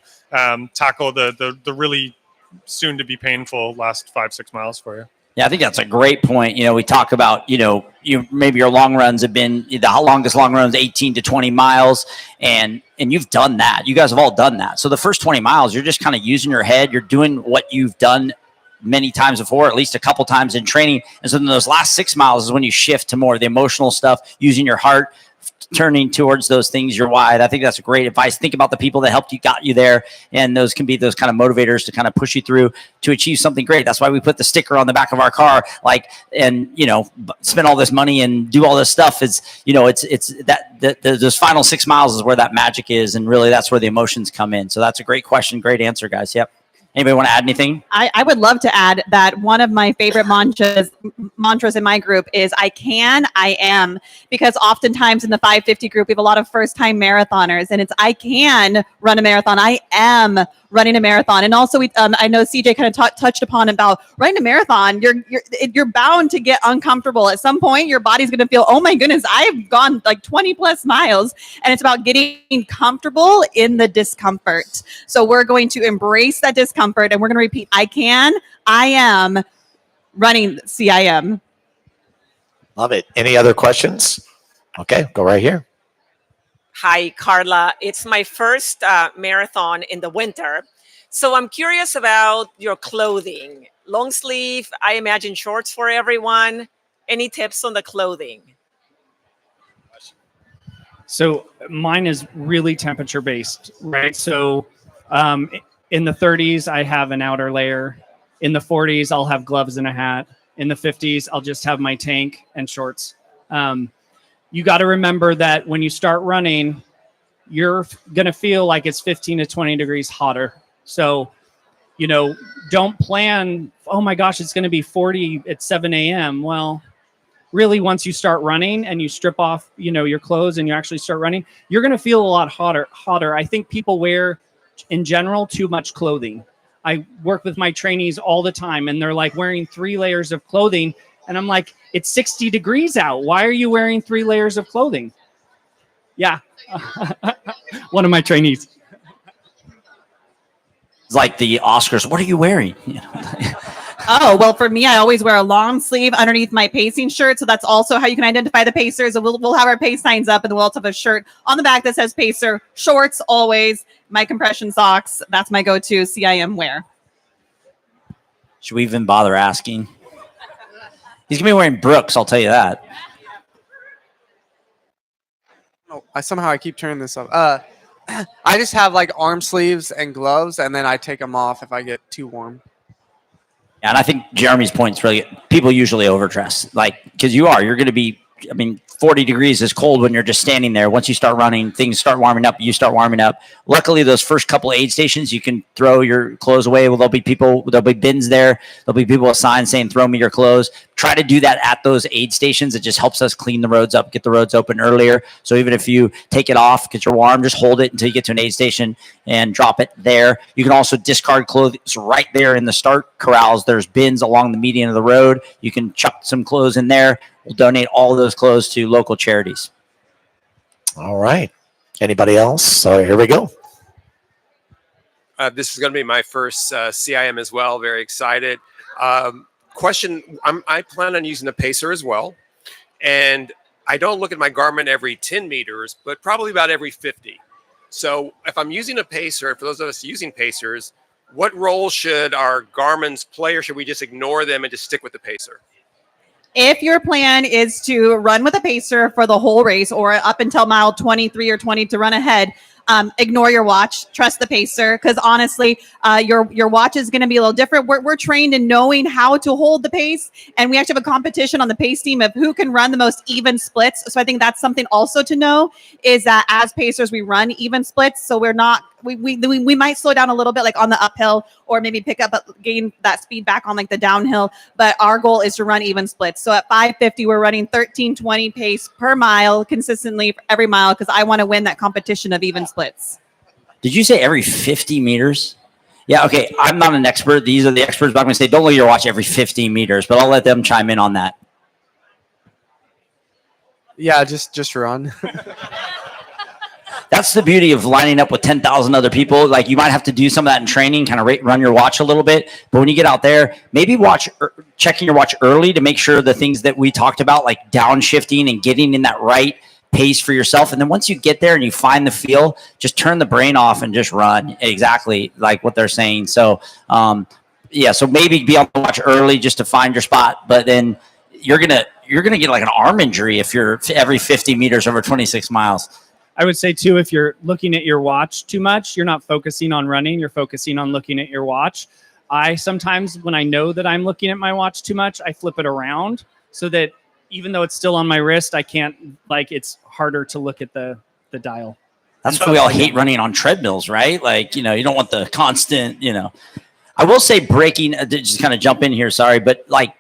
tackle the really soon to be painful last 5-6 miles for you. yeah, I think that's a great point. We talk about, maybe your long runs have been, the longest long runs, 18 to 20 miles. And you've done that. You guys have all done that. So the first 20 miles, you're just kind of using your head. You're doing what you've done many times before, at least a couple times in training. And so then those last 6 miles is when you shift to more of the emotional stuff, using your heart turning towards those things, you're wide. I think that's great advice. Think about the people that helped you, got you there, and those can be those kind of motivators to kind of push you through to achieve something great. That's why we put the sticker on the back of our car, like, and spend all this money and do all this stuff. Is it's that those final 6 miles is where that magic is, and really that's where the emotions come in. So that's a great question, great answer, guys. Yep. Anybody want to add anything? I would love to add that one of my favorite mantras in my group is I can, I am, because oftentimes in the 550 group, we have a lot of first-time marathoners, and it's I can run a marathon. I am running a marathon. And also, I know CJ kind of touched upon about running a marathon. You're bound to get uncomfortable. At some point, your body's going to feel, oh my goodness, I've gone like 20 plus miles, and it's about getting comfortable in the discomfort. So we're going to embrace that discomfort. And we're going to repeat, I can, I am running CIM. Love it. Any other questions? Okay, go right here. Hi, Carla. It's my first marathon in the winter. So I'm curious about your clothing. Long sleeve, I imagine shorts for everyone. Any tips on the clothing? So mine is really temperature based, right? So in the 30s, I have an outer layer. In the 40s, I'll have gloves and a hat. In the 50s, I'll just have my tank and shorts. You got to remember that when you start running, you're going to feel like it's 15 to 20 degrees hotter. So, don't plan, oh my gosh, it's going to be 40 at 7 a.m. Well, really, once you start running and you strip off, your clothes and you actually start running, you're going to feel a lot hotter. I think people wear, in general, too much clothing. I work with my trainees all the time, and they're like wearing 3 layers of clothing. And I'm like, it's 60 degrees out. Why are you wearing 3 layers of clothing? Yeah. One of my trainees. It's like the Oscars. What are you wearing? Oh, well, for me, I always wear a long sleeve underneath my pacing shirt. So that's also how you can identify the pacers. And we'll have our pace signs up, and then we'll also have a shirt on the back that says pacer. Shorts, always. My compression socks. That's my go-to CIM wear. Should we even bother asking? He's going to be wearing Brooks, I'll tell you that. Oh, I keep turning this off. I just have like arm sleeves and gloves, and then I take them off if I get too warm. And I think Jeremy's point is really, people usually overdress, because you're going to be, 40 degrees is cold when you're just standing there. Once you start running, things start warming up, you start warming up. Luckily, those first couple aid stations, you can throw your clothes away. Well, there'll be bins there. There'll be people with signs saying, throw me your clothes. Try to do that at those aid stations. It just helps us clean the roads up, get the roads open earlier. So even if you take it off because you're warm, just hold it until you get to an aid station and drop it there. You can also discard clothes right there in the start corrals. There's bins along the median of the road. You can chuck some clothes in there. We'll donate all of those clothes to local charities. All right. Anybody else? So here we go. This is going to be my first CIM as well. Very excited. Question, I plan on using a pacer as well. And I don't look at my Garmin every 10 meters, but probably about every 50. So if I'm using a pacer, for those of us using pacers, what role should our Garmin's play, or should we just ignore them and just stick with the pacer? If your plan is to run with a pacer for the whole race or up until mile 23 or 20 to run ahead, ignore your watch, trust the pacer, because honestly, your watch is going to be a little different. We're trained in knowing how to hold the pace, and we actually have a competition on the pace team of who can run the most even splits. So I think that's something also to know, is that as pacers, we run even splits. So we're not, we might slow down a little bit, like on the uphill, or maybe gain that speed back on like the downhill. But our goal is to run even splits. So at 550, we're running 13:20 pace per mile consistently every mile, because I want to win that competition of even splits. Did you say every 50 meters? Yeah, okay. I'm not an expert. These are the experts, but I'm going to say don't look at your watch every 50 meters, but I'll let them chime in on that. Yeah, just run. That's the beauty of lining up with 10,000 other people. Like, you might have to do some of that in training, kind of run your watch a little bit. But when you get out there, maybe checking your watch early to make sure the things that we talked about, like downshifting and getting in that right pace for yourself. And then once you get there and you find the feel, just turn the brain off and just run, exactly like what they're saying. So, so maybe be on the watch early just to find your spot. But then you're you're going to get like an arm injury if you're every 50 meters over 26 miles. I would say too, if you're looking at your watch too much, you're not focusing on running, you're focusing on looking at your watch. I sometimes, when I know that I'm looking at my watch too much, I flip it around so that even though it's still on my wrist, I can't, like, it's harder to look at the dial. That's why we all hate running on treadmills, right? Like, you don't want the constant, I will say breaking, just kind of jump in here, sorry, but like,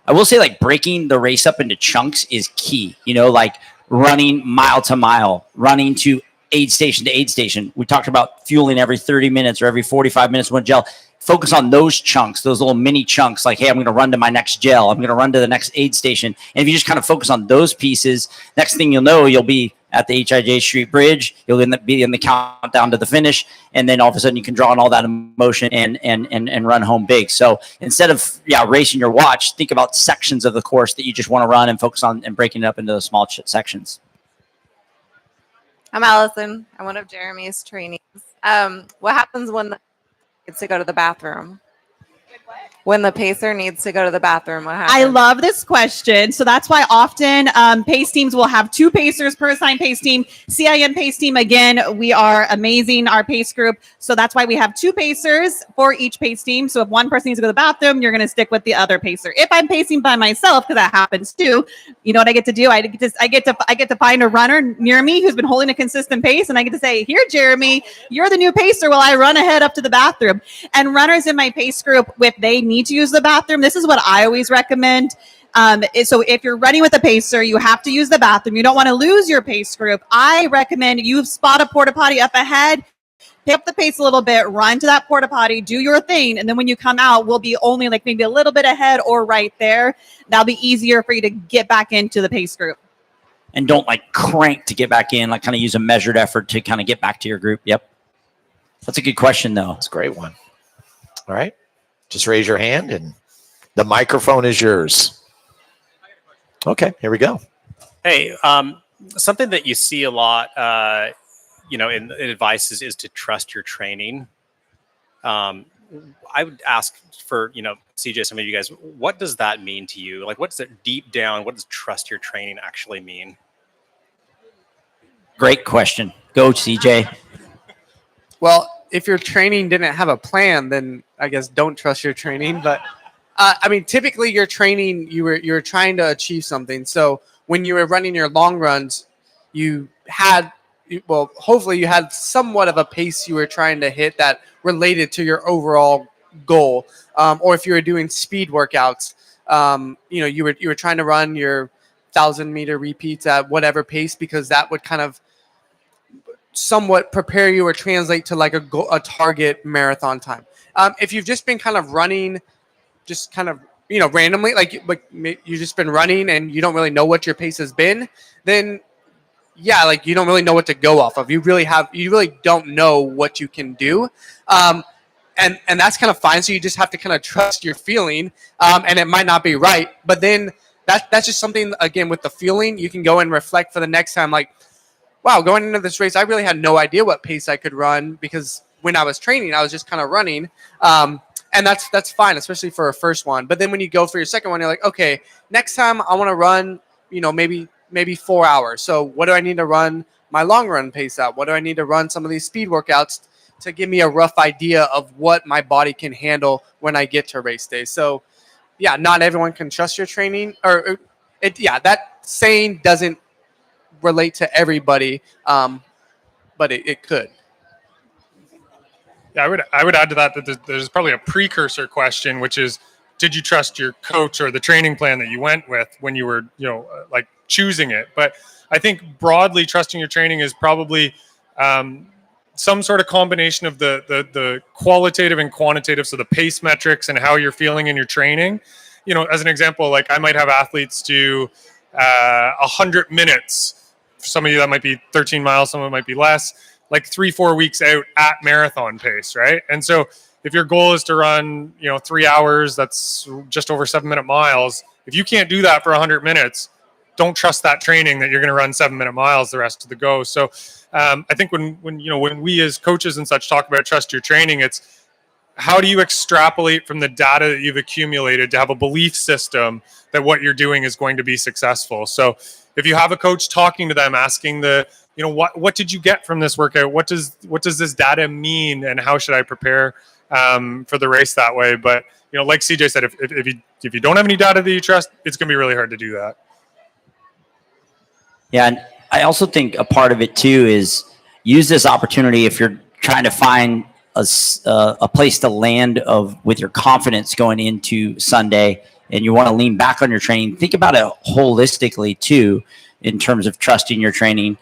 I will say like breaking the race up into chunks is key, like running mile to mile, running to aid station to aid station. We talked about fueling every 30 minutes or every 45 minutes with gel. Focus on those chunks, those little mini chunks, like, hey, I'm going to run to my next gel. I'm going to run to the next aid station. And if you just kind of focus on those pieces, next thing you'll know, you'll be at the HIJ Street Bridge. You'll be in the countdown to the finish. And then all of a sudden you can draw on all that emotion and run home big. So instead of racing your watch, think about sections of the course that you just want to run and focus on and breaking it up into small sections. I'm Allison. I'm one of Jeremy's trainees. What happens when the needs to go to the bathroom? When the pacer needs to go to the bathroom, what happens? I love this question. So that's why often pace teams will have 2 pacers per assigned pace team. CIM pace team, again, we are amazing, our pace group. So that's why we have 2 pacers for each pace team. So if one person needs to go to the bathroom, you're going to stick with the other pacer. If I'm pacing by myself, because that happens too, you know what I get to do? I get to find a runner near me who's been holding a consistent pace, and I get to say, "Here, Jeremy, you're the new pacer while I run ahead up to the bathroom." And runners in my pace group, if they need to use the bathroom, this is what I always recommend. So if you're running with a pacer, you have to use the bathroom. You don't want to lose your pace group. I recommend you spot a porta potty up ahead, pick up the pace a little bit, run to that porta potty, do your thing, and then when you come out, we'll be only like maybe a little bit ahead or right there. That'll be easier for you to get back into the pace group. And don't like crank to get back in, like kind of use a measured effort to kind of get back to your group. Yep. That's a good question though. That's a great one. All right. Just raise your hand and the microphone is yours. Okay, here we go. Hey, something that you see a lot, in advice is to trust your training. I would ask for, CJ, some of you guys, what does that mean to you? Like, what's it deep down? What does trust your training actually mean? Great question. Go, CJ. Well, if your training didn't have a plan, then I guess don't trust your training. But typically your training, you were trying to achieve something. So when you were running your long runs, hopefully you had somewhat of a pace you were trying to hit that related to your overall goal. Or if you were doing speed workouts, you were trying to run your 1,000-meter repeats at whatever pace, because that would kind of somewhat prepare you or translate to like a target marathon time. If you've just been kind of running, just kind of, randomly, like you've just been running and you don't really know what your pace has been, then like you don't really know what to go off of. You really don't know what you can do. And that's kind of fine. So you just have to kind of trust your feeling. And it might not be right, but then that's just something, again, with the feeling, you can go and reflect for the next time. Like, wow, going into this race, I really had no idea what pace I could run, because when I was training, I was just kind of running. And that's fine, especially for a first one. But then when you go for your second one, you're like, okay, next time I want to run, maybe 4 hours. So what do I need to run my long run pace at? What do I need to run some of these speed workouts to give me a rough idea of what my body can handle when I get to race day? So yeah, not everyone can trust your training, that saying doesn't relate to everybody, but it could. Yeah, I would add to that there's probably a precursor question, which is, did you trust your coach or the training plan that you went with when you were, like choosing it? But I think broadly trusting your training is probably some sort of combination of the qualitative and quantitative, so the pace metrics and how you're feeling in your training. As an example, like I might have athletes do 100 minutes. For some of you, that might be 13 miles. Some of it might be less, like 3-4 weeks out at marathon pace, right? And so if your goal is to run, 3 hours, that's just over 7-minute miles. If you can't do that for 100 minutes, don't trust that training that you're going to run 7-minute miles the rest of the go. So I think when we as coaches and such talk about trust your training, it's how do you extrapolate from the data that you've accumulated to have a belief system that what you're doing is going to be successful? So if you have a coach talking to them, asking what did you get from this workout? What does this data mean, and how should I prepare for the race that way? But like CJ said, if you don't have any data that you trust, it's going to be really hard to do that. Yeah, and I also think a part of it too is use this opportunity if you're trying to find a place to land with your confidence going into Sunday, and you want to lean back on your training. Think about it holistically too, in terms of trusting your training.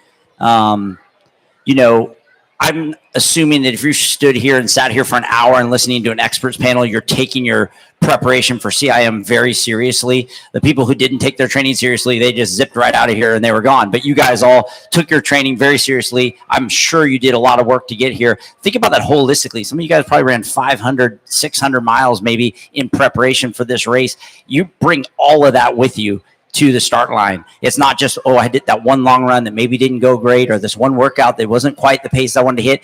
I'm assuming that if you stood here and sat here for an hour and listening to an experts panel, you're taking your preparation for CIM very seriously. The people who didn't take their training seriously, they just zipped right out of here and they were gone. But you guys all took your training very seriously. I'm sure you did a lot of work to get here. Think about that holistically. Some of you guys probably ran 500, 600 miles maybe in preparation for this race. You bring all of that with you to the start line. It's not just, I did that one long run that maybe didn't go great, or this one workout that wasn't quite the pace I wanted to hit.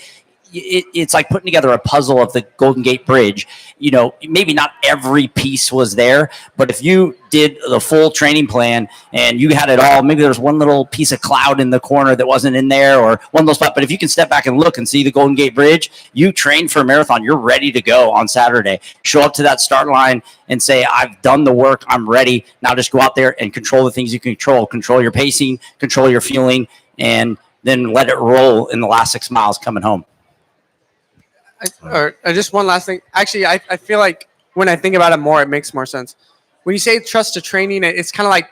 It's like putting together a puzzle of the Golden Gate Bridge. Maybe not every piece was there, but if you did the full training plan and you had it all, maybe there's one little piece of cloud in the corner that wasn't in there, or one of those spots. But if you can step back and look and see the Golden Gate Bridge, you trained for a marathon, you're ready to go on Saturday. Show up to that start line and say, I've done the work, I'm ready. Now just go out there and control the things you can control. Control your pacing, control your fueling, and then let it roll in the last 6 miles coming home. Just one last thing. Actually, I feel like when I think about it more, it makes more sense. When you say trust to training, it's kind of like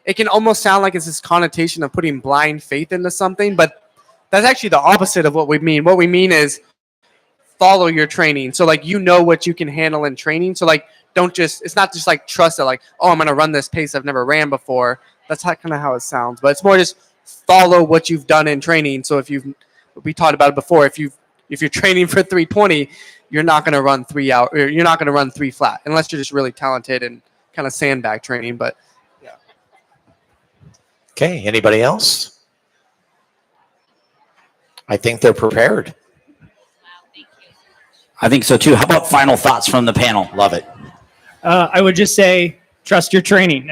it can almost sound like it's this connotation of putting blind faith into something, but that's actually the opposite of what we mean. What we mean is follow your training. So what you can handle in training. So it's not just like trust that I'm going to run this pace I've never ran before. That's kind of how it sounds, but it's more just follow what you've done in training. So we talked about it before, if you're training for 320, you're not going to run 3 hours. You're not going to run 3 flat unless you're just really talented and kind of sandbag training. But yeah. Okay. Anybody else? I think they're prepared. I think so too. How about final thoughts from the panel? Love it. I would just say, trust your training.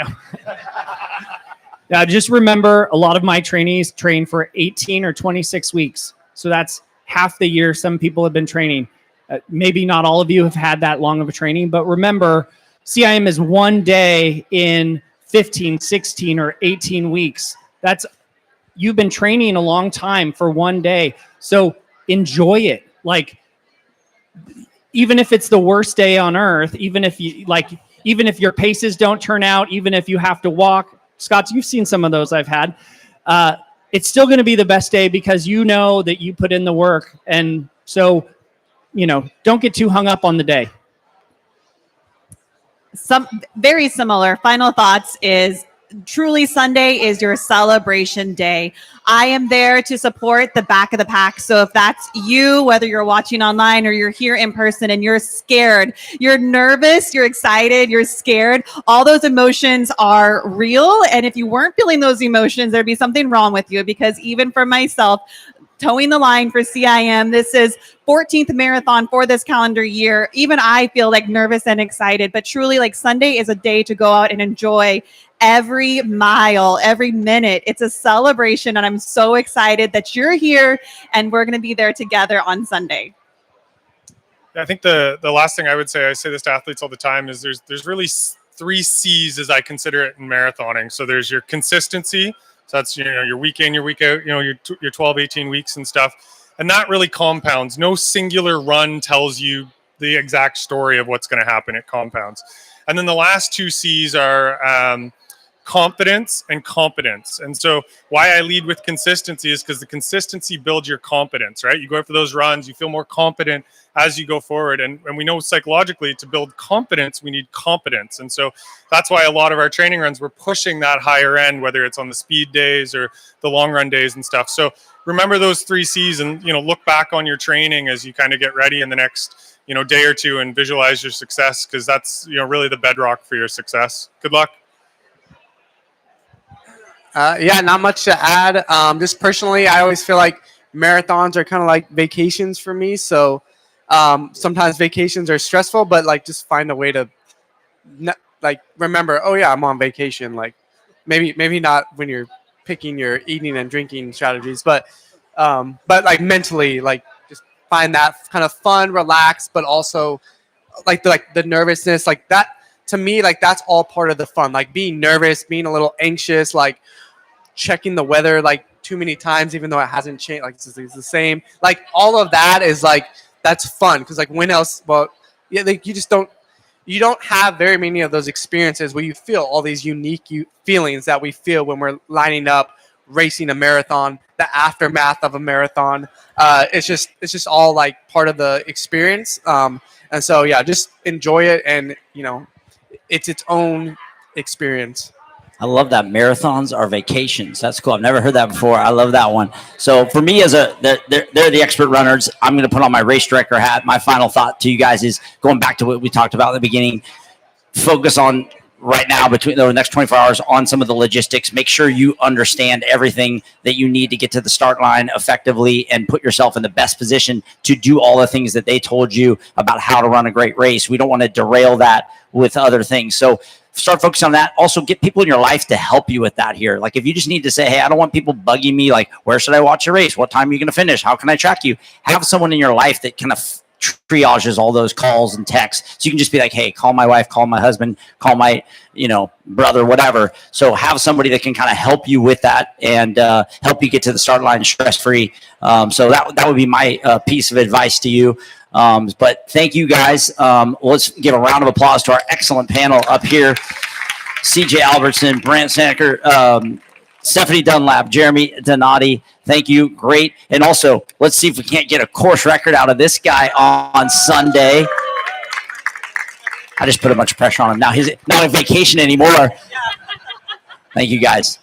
No. Just remember, a lot of my trainees train for 18 or 26 weeks. So that's half the year some people have been training. Maybe not all of you have had that long of a training, but remember, CIM is one day in 15, 16, or 18 weeks. You've been training a long time for one day. So enjoy it. Even if it's the worst day on earth, even if your paces don't turn out, even if you have to walk, Scott, you've seen some of those I've had. It's still going to be the best day because you know that you put in the work. And so, don't get too hung up on the day. Some very similar final thoughts is truly Sunday is your celebration day. I am there to support the back of the pack. So if that's you, whether you're watching online or you're here in person and you're scared, you're nervous, you're excited, you're scared, all those emotions are real. And if you weren't feeling those emotions, there'd be something wrong with you, because even for myself, towing the line for CIM, this is 14th marathon for this calendar year. Even I feel nervous and excited, but truly Sunday is a day to go out and enjoy every mile, every minute. It's a celebration, and I'm so excited that you're here and we're going to be there together on Sunday. I think the last thing I say this to athletes all the time, is there's really 3 C's as I consider it in marathoning. So there's your consistency. So that's, your week in, your week out, your 12, 18 weeks and stuff. And that really compounds. No singular run tells you the exact story of what's going to happen. It compounds. And then the last 2 C's are confidence and competence. And so why I lead with consistency is because the consistency builds your competence, right? You go after those runs, you feel more confident as you go forward. And we know psychologically to build confidence, we need competence. And so that's why a lot of our training runs, we're pushing that higher end, whether it's on the speed days or the long run days and stuff. So remember those 3 C's and, look back on your training as you kind of get ready in the next, day or two, and visualize your success, because that's, really the bedrock for your success. Good luck. Not much to add. Just personally, I always feel like marathons are kind of like vacations for me. So Sometimes vacations are stressful, but like just find a way to like remember, oh yeah, I'm on vacation. Like maybe not when you're picking your eating and drinking strategies, but like mentally, like just find that kind of fun, relaxed, but also like the nervousness, like that to me, like that's all part of the fun. Like being nervous, being a little anxious, like checking the weather like too many times, even though it hasn't changed, like it's the same. Like all of that is like that's fun because like when else? Well, yeah, like you don't have very many of those experiences where you feel all these unique feelings that we feel when we're lining up racing a marathon, the aftermath of a marathon. It's just all like part of the experience. And so yeah, just enjoy it, and it's its own experience. I love that. Marathons are vacations. That's cool. I've never heard that before. I love that one. So for me, they're the expert runners. I'm going to put on my race director hat. My final thought to you guys is going back to what we talked about at the beginning. Focus on right now between the next 24 hours on some of the logistics. Make sure you understand everything that you need to get to the start line effectively and put yourself in the best position to do all the things that they told you about how to run a great race. We don't want to derail that with other things. So start focusing on that. Also, get people in your life to help you with that here. Like if you just need to say, hey, I don't want people bugging me, like, where should I watch your race? What time are you going to finish? How can I track you? Have someone in your life that kind of triages all those calls and texts. So you can just be like, hey, call my wife, call my husband, call my, brother, whatever. So have somebody that can kind of help you with that and help you get to the start line stress-free. So that would be my piece of advice to you. But thank you guys. Let's give a round of applause to our excellent panel up here. CJ Albertson, Brant Saneker, Stephanie Dunlap, Jeremy Donati. Thank you. Great. And also, let's see if we can't get a course record out of this guy on Sunday. I just put a bunch of pressure on him. Now he's not on vacation anymore. Thank you, guys.